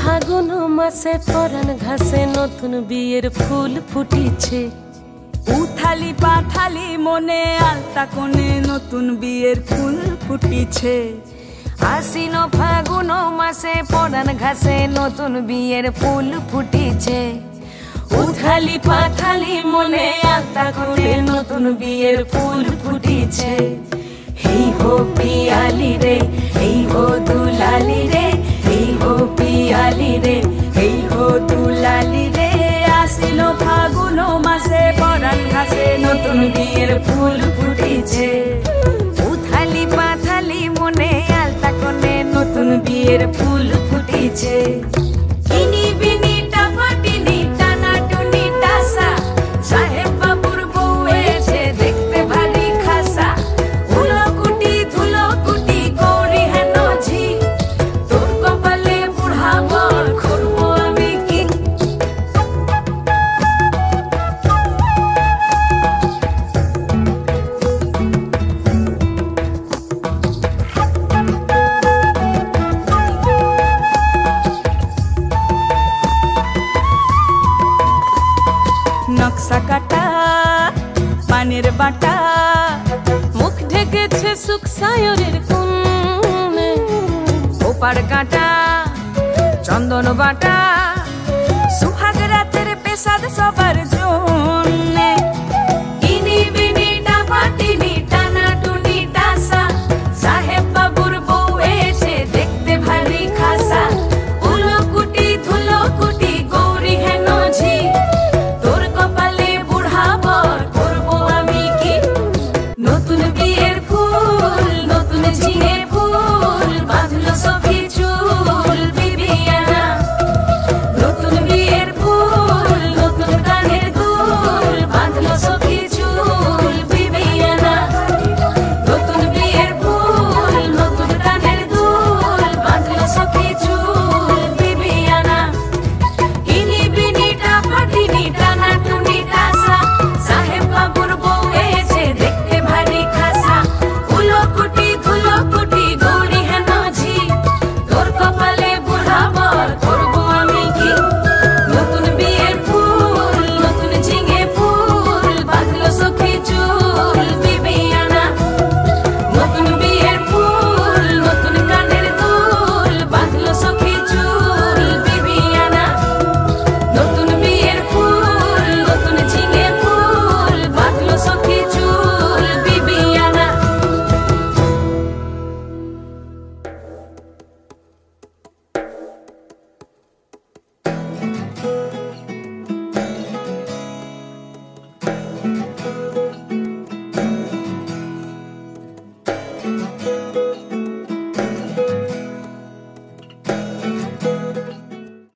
ফাগুন মাসে পরাণ ঘাসে নতুন বিয়ের ফুল ফুটিছে। উথালি পাথালি মনে আলতা কোণে নতুন বিয়ের ফুল ফুটিছে। আশ্বিন ফাগুন মাসে পরাণ ঘাসে নতুন বিয়ের ফুল ফুটিছে। উথালি পাথালি মনে আলতা কোণে নতুন বিয়ের ফুল ফুটিছে। হেই হো পিয়ালি রে, হেই হো দুলালি রে, হেই হো পিয়ালি রে, হেই হো দুলালি রে। আশ্বিন ফাগুন মাসে পরাণ ঘাসে নতুন বিয়ের ফুল ফুটিছে। উথালি পাথালি মনে আলতা কোণে নতুন বিয়ের ফুল ফুটিছে। ইনি বিনি টাপাটিনি টানা টুনি টাসা, সাহেব বাবুর বউ এসে দেখতে ভারী খাসা। ধুলোকুটি ধুলোকুটি গৌরী হেন ঝি, তোর কপালে বুড়া বর করবো আমি কি। নকশা কাটা পানের বাটা, মুখ ঢেকেছে সুখ সায়রের কোণে। ওপার কাটা চন্দন বাটা, সুহাগ রাতের পেশাদ সবার